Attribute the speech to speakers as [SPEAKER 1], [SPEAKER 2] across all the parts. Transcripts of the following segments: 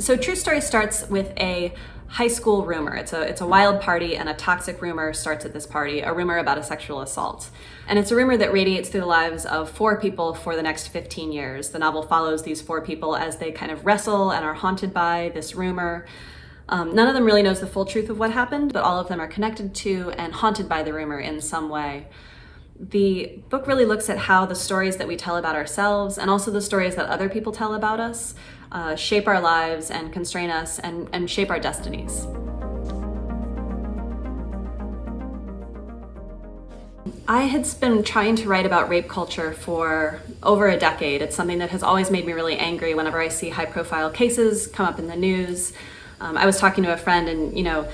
[SPEAKER 1] So True Story starts with a high school rumor. It's a wild party, and a toxic rumor starts at this party, a rumor about a sexual assault. And it's a rumor that radiates through the lives of 4 people for the next 15 years. The novel follows these 4 people as they kind of wrestle and are haunted by this rumor. None of them really knows the full truth of what happened, but all of them are connected to and haunted by the rumor in some way. The book really looks at how the stories that we tell about ourselves, and also the stories that other people tell about us, shape our lives and constrain us and shape our destinies. I had been trying to write about rape culture for over a decade. It's something that has always made me really angry whenever I see high-profile cases come up in the news. I was talking to a friend, and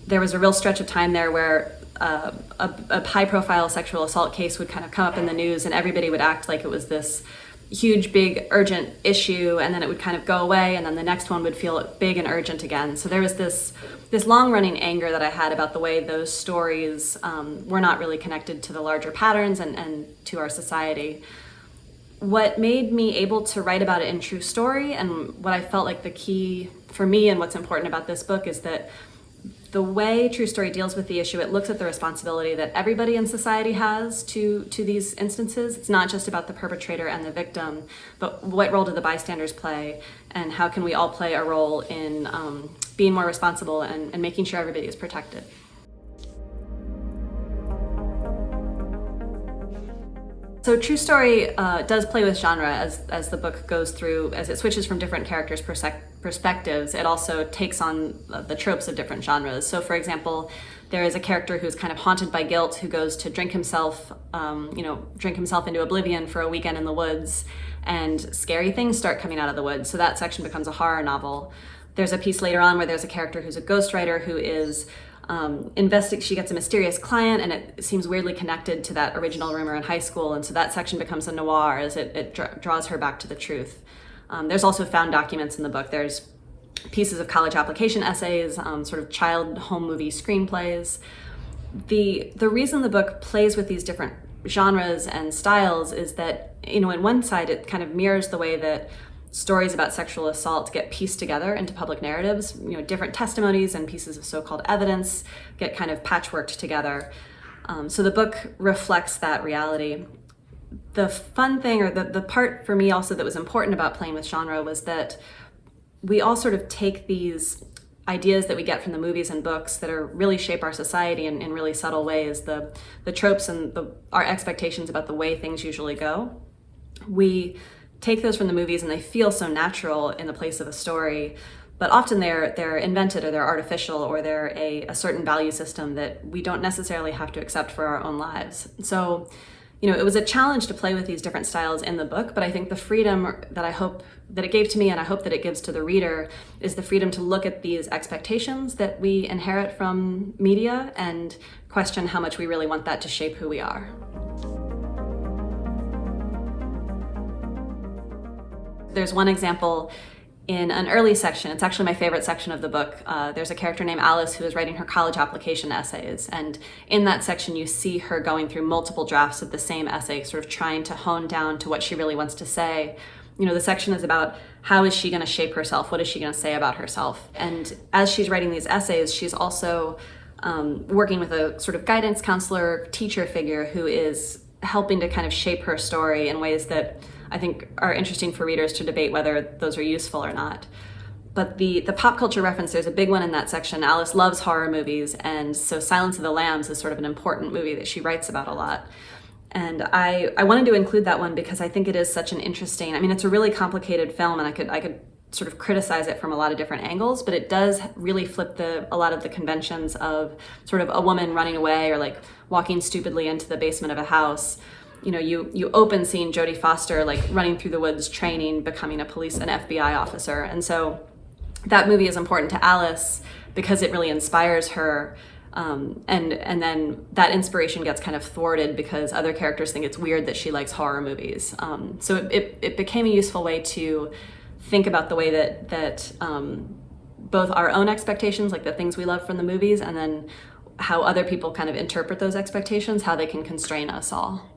[SPEAKER 1] there was a real stretch of time there where a high-profile sexual assault case would kind of come up in the news, and everybody would act like it was this huge, big, urgent issue, and then it would kind of go away, and then the next one would feel big and urgent again. So there was this long-running anger that I had about the way those stories were not really connected to the larger patterns and to our society. What made me able to write about it in True Story, and what I felt like the key for me and what's important about this book, is that the way True Story deals with the issue, it looks at the responsibility that everybody in society has to these instances. It's not just about the perpetrator and the victim, but what role do the bystanders play, and how can we all play a role in being more responsible and making sure everybody is protected. So True Story does play with genre as the book goes through, as it switches from different characters' perspectives. It also takes on the tropes of different genres. So for example, there is a character who's kind of haunted by guilt, who goes to drink himself into oblivion for a weekend in the woods, and scary things start coming out of the woods. So that section becomes a horror novel. There's a piece later on where there's a character who's a ghostwriter who is she gets a mysterious client, and it seems weirdly connected to that original rumor in high school, and so that section becomes a noir as it draws her back to the truth. There's also found documents in the book. There's pieces of college application essays, sort of child home movie screenplays. The reason the book plays with these different genres and styles is that, in one side, it kind of mirrors the way that stories about sexual assault get pieced together into public narratives. Different testimonies and pieces of so-called evidence get kind of patchworked together. So the book reflects that reality. The fun thing, or the part for me also that was important about playing with genre, was that we all sort of take these ideas that we get from the movies and books that are really shape our society in really subtle ways, the tropes and our expectations about the way things usually go. We take those from the movies, and they feel so natural in the place of a story, but often they're invented, or they're artificial, or they're a certain value system that we don't necessarily have to accept for our own lives. So, it was a challenge to play with these different styles in the book, but I think the freedom that I hope that it gave to me, and I hope that it gives to the reader, is the freedom to look at these expectations that we inherit from media and question how much we really want that to shape who we are. There's one example in an early section. It's actually my favorite section of the book. There's a character named Alice who is writing her college application essays, and in that section you see her going through multiple drafts of the same essay, sort of trying to hone down to what she really wants to say. The section is about how is she going to shape herself, what is she going to say about herself, and as she's writing these essays, she's also working with a sort of guidance counselor, teacher figure who is helping to kind of shape her story in ways that I think are interesting for readers to debate whether those are useful or not. But the pop culture reference, there's a big one in that section. Alice loves horror movies, and so Silence of the Lambs is sort of an important movie that she writes about a lot. And I wanted to include that one because I think it is such an interesting, it's a really complicated film, and I could sort of criticize it from a lot of different angles, but it does really flip a lot of the conventions of sort of a woman running away, or like walking stupidly into the basement of a house. You open seeing Jodie Foster like running through the woods, training, becoming an FBI officer. And so that movie is important to Alice because it really inspires her. And then that inspiration gets kind of thwarted because other characters think it's weird that she likes horror movies. So it became a useful way to think about the way that both our own expectations, like the things we love from the movies, and then how other people kind of interpret those expectations, how they can constrain us all.